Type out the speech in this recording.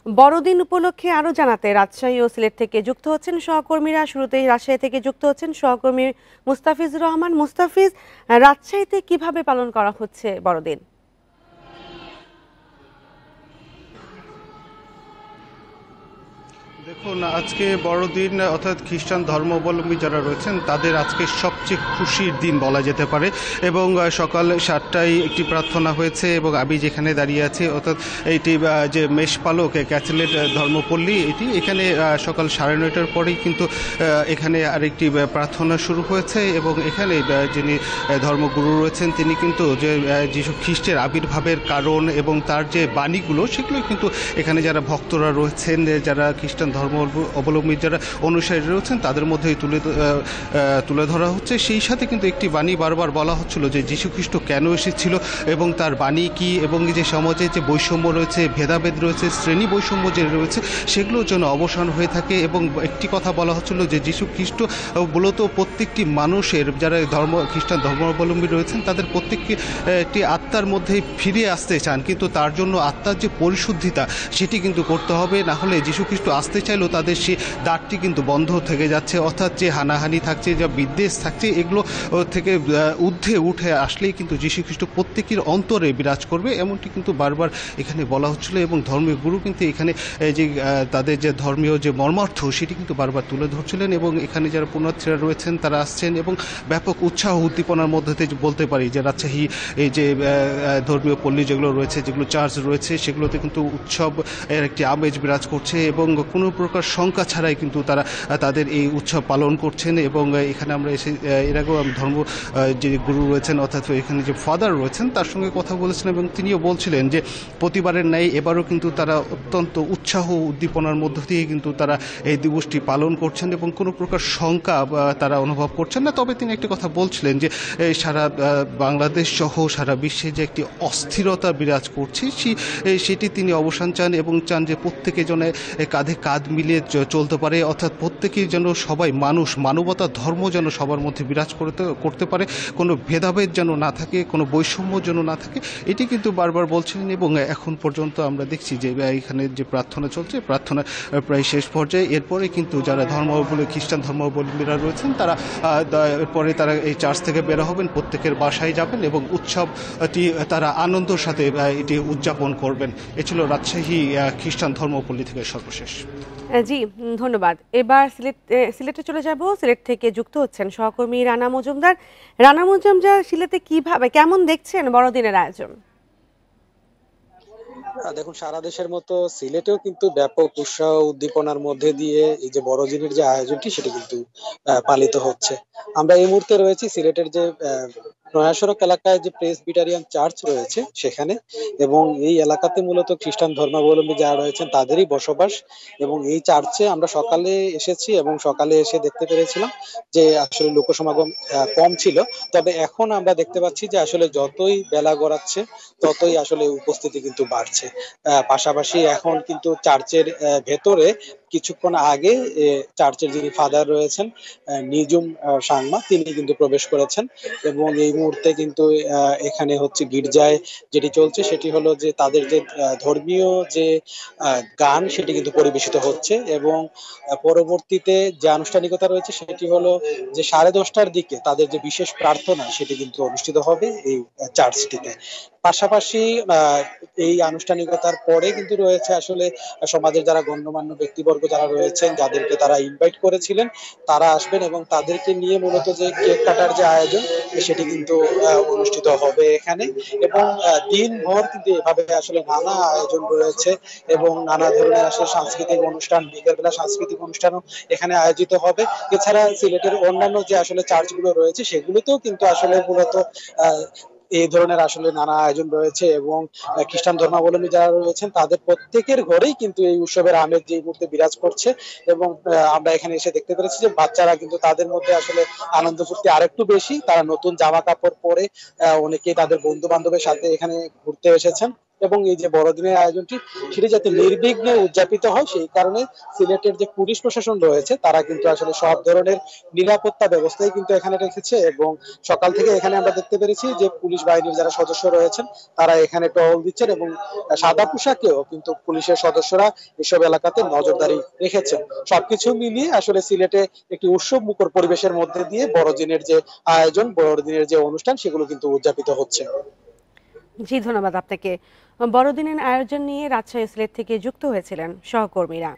বড়দিন উপলক্ষে আরো জানাতে রাজশাহী ও সিলেট থেকে যুক্ত হচ্ছেন সহকর্মীরা। শুরুতেই রাজশাহী থেকে যুক্ত হচ্ছেন সহকর্মী মুস্তাফিজুর রহমান। মুস্তাফিজ, রাজশাহীতে কিভাবে পালন করা হচ্ছে বড়দিন? দেখুন, আজকে বড়দিন অর্থাৎ খ্রিস্টান ধর্মাবলম্বী যারা রয়েছেন তাদের আজকে সবচেয়ে খুশির দিন বলা যেতে পারে। এবং সকাল 7টায় একটি প্রার্থনা হয়েছে এবং আমি যেখানে দাঁড়িয়ে আছি অর্থাৎ এইটি যে মেষপালক ক্যাথলিক ধর্মপল্লী, এটি এখানে সকাল 9:30টার পরেই কিন্তু এখানে আরেকটি প্রার্থনা শুরু হয়েছে। এবং এখানে যিনি ধর্মগুরু রয়েছেন তিনি কিন্তু যে যীশু খ্রিস্টের আবির্ভাবের কারণ এবং তার যে বাণীগুলো সেগুলো কিন্তু এখানে যারা ভক্তরা রয়েছেন, যারা খ্রিস্টান ধর্ম অবলম্বী যারা অনুসারী রয়েছেন তাদের মধ্যেই তুলে ধরা হচ্ছে। সেই সাথে কিন্তু একটি বাণী বারবার বলা হচ্ছিল যে যীশু খ্রিস্ট কেন এসেছিল এবং তার বাণী কি, এবং যে সমাজে যে বৈষম্য রয়েছে, ভেদাভেদ রয়েছে, শ্রেণী বৈষম্য যে রয়েছে সেগুলোর জন্য অবসান হয়ে থাকে। এবং একটি কথা বলা হচ্ছিল যে যীশু খ্রিস্ট মূলত প্রত্যেকটি মানুষের, যারা খ্রিস্টান ধর্মাবলম্বী রয়েছেন তাদের প্রত্যেকটি একটি আত্মার মধ্যে ফিরে আসতে চান, কিন্তু তার জন্য আত্মার যে পরিশুদ্ধিতা সেটি কিন্তু করতে হবে, না হলে যীশু খ্রিস্ট আসতে চাইলেও তাদের সেই দ্বারটি কিন্তু বন্ধ থেকে যাচ্ছে। অর্থাৎ যে হানাহানি থাকছে, যা বিদ্বেষ থাকছে, এগুলো থেকে ঊর্ধ্বে উঠে আসলেই কিন্তু যীশু খ্রিস্ট প্রত্যেকের অন্তরে বিরাজ করবে, এমনটি কিন্তু বারবার এখানে বলা হচ্ছিল। এবং ধর্মীয় গুরু কিন্তু এখানে যে তাদের যে ধর্মীয় যে মর্মার্থ সেটি কিন্তু বারবার তুলে ধরছিলেন। এবং এখানে যারা পুণ্যার্থীরা রয়েছেন তারা আসছেন এবং ব্যাপক উৎসাহ উদ্দীপনার মধ্যে থেকে বলতে পারি যে রাজশাহী এই যে ধর্মীয় পল্লী যেগুলো রয়েছে, যেগুলো চার্চ রয়েছে, সেগুলোতে কিন্তু উৎসব এর একটি আমেজ বিরাজ করছে এবং কোনো প্রকার শঙ্কা ছাড়াই কিন্তু তারা তাদের এই উৎসব পালন করছেন। এবং এখানে আমরা এসে এর আগেও ধর্ম যে গুরু রয়েছেন অর্থাৎ এখানে যে ফাদার রয়েছেন তার সঙ্গে কথা বলেছেন এবং তিনিও বলছিলেন যে প্রতিবারের ন্যায় এবারও কিন্তু তারা অত্যন্ত উৎসাহ উদ্দীপনার মধ্য দিয়ে কিন্তু তারা এই দিবসটি পালন করছেন এবং কোনো প্রকার শঙ্কা তারা অনুভব করছেন না। তবে তিনি একটি কথা বলছিলেন যে সারা বাংলাদেশ সহ সারা বিশ্বে যে একটি অস্থিরতা বিরাজ করছে সেটি তিনি অবসান চান এবং চান যে প্রত্যেকে যেন কাঁধে কাঁধ মিলিয়ে চলতে পারে, অর্থাৎ প্রত্যেকেই যেন সবাই মানবতা ধর্ম যেন সবার মধ্যে বিরাজ করতে পারে, কোনো ভেদাভেদ যেন না থাকে, কোনো বৈষম্য যেন না থাকে, এটি কিন্তু বারবার বলছিলেন। এবং এখন পর্যন্ত আমরা দেখছি যে এখানে যে প্রার্থনা চলছে, প্রার্থনা প্রায় শেষ পর্যায়ে। এরপরে কিন্তু যারা খ্রিস্টান ধর্মাবলম্বীরা রয়েছেন তারা এরপরে তারা এই চার্চ থেকে বেরো হবেন, প্রত্যেকের বাসায় যাবেন এবং উৎসবটি তারা আনন্দের সাথে এটি উদযাপন করবেন। এ ছিল রাজশাহী খ্রিস্টান ধর্মপল্লী থেকে সর্বশেষ। জি, ধন্যবাদ। এবার সিলেটে চলে যাব। সিলেট থেকে যুক্ত হচ্ছেন সহকর্মী রানা মজুমদার। রানা মজুমদার, সিলেটে কেমন দেখছেন বড়দিনের আয়োজন? দেখুন, সারা দেশের মতো সিলেটেও কিন্তু ব্যাপক উৎসাহ উদ্দীপনার মধ্যে দিয়ে এই যে বড়দিনের যে আয়োজনটি সেটি কিন্তু পালিত হচ্ছে। আমরা এই মুহূর্তে রয়েছি সিলেটের যে নয়া সড়ক এলাকায় যে প্রেসবিটারিয়ান চার্চ রয়েছে সেখানে, এবং এই এলাকাতে মূলত খ্রিস্টান ধর্মাবলম্বী যারা রয়েছেন তাদেরই বসবাস। এবং এই চার্চে আমরা সকালে এসেছি এবং সকালে এসে দেখতে পেরেছিলাম যে আসলে লোক সমাগম কম ছিল, তবে এখন আমরা দেখতে পাচ্ছি যে আসলে যতই বেলা গড়াচ্ছে ততই আসলে উপস্থিতি কিন্তু বাড়ছে। পাশাপাশি এখন কিন্তু চার্চের ভেতরে কিছুক্ষণ আগে চার্চের যিনি ফাদার রয়েছেন নিজুম সাংমা, তিনি কিন্তু প্রবেশ করেছেন। এবং এই মুহূর্তে কিন্তু এখানে হচ্ছে গির্জায় যেটি চলছে সেটি হলো যে তাদের যে ধর্মীয় যে গান সেটি কিন্তু পরিবেশিত হচ্ছে। এবং পরবর্তীতে যে আনুষ্ঠানিকতা রয়েছে সেটি হলো যে 10:30টার দিকে তাদের যে বিশেষ প্রার্থনা সেটি কিন্তু অনুষ্ঠিত হবে এই চার্চটিতে। পাশাপাশি এই আনুষ্ঠানিকতার পরে কিন্তু রয়েছে আসলে সমাজের যারা গণ্যমান্য ব্যক্তিবর্গ যারা রয়েছেন, যাদেরকে তারা ইনভাইট করেছিলেন, তারা আসবেন এবং তাদেরকে নিয়ে মূলত যে কেক কাটার যে আয়োজন সেটি কিন্তু অনুষ্ঠিত হবে এখানে। এবং দিনভর কিন্তু এভাবে আসলে নানা আয়োজন রয়েছে এবং নানা ধরনের আসলে সাংস্কৃতিক অনুষ্ঠান, বিকেলবেলা সাংস্কৃতিক অনুষ্ঠানও এখানে আয়োজিত হবে। এছাড়া সিলেটের অন্যান্য যে আসলে চার্চগুলো রয়েছে সেগুলোতেও কিন্তু আসলে মূলত এই ধরনের আসলে নানা আয়োজন রয়েছে। এবং খ্রিস্টান ধর্মাবলম্বী যারা রয়েছেন তাদের প্রত্যেকের ঘরেই কিন্তু এই উৎসবের আমেজ যে মুহূর্তে বিরাজ করছে। এবং আমরা এখানে এসে দেখতে পেরেছি যে বাচ্চারা কিন্তু তাদের মধ্যে আসলে আনন্দ ফুর্তি আরেকটু বেশি, তারা নতুন জামা কাপড় পরে অনেকেই তাদের বন্ধু বান্ধবের সাথে এখানে ঘুরতে এসেছেন এবং এই যে বড়দিনের আয়োজনটি সেটি যাতে নির্বিঘ্নে উদযাপিত হয় সেই কারণে সিলেটের যে পুলিশ প্রশাসন রয়েছে তারা কিন্তু আসলে সব ধরনের নিরাপত্তা ব্যবস্থাই কিন্তু এখানে রেখেছে। এবং সকাল থেকে এখানে আমরা দেখতে পেরেছি যে পুলিশ বাহিনীর যারা সদস্য রয়েছেন তারা এখানে টহল দিচ্ছেন এবং সাদা পোশাকেও কিন্তু পুলিশের সদস্যরা এসব এলাকাতে নজরদারি রেখেছেন। সবকিছু মিলিয়ে আসলে সিলেটে একটি উৎসব মুখর পরিবেশের মধ্যে দিয়ে বড়দিনের যে আয়োজন, বড়দিনের যে অনুষ্ঠান সেগুলো কিন্তু উদযাপিত হচ্ছে। জি, ধন্যবাদ আপনাকে। বড়দিনের আয়োজন নিয়ে রাজশাহী সিলেট থেকে যুক্ত হয়েছিলেন সহকর্মীরা।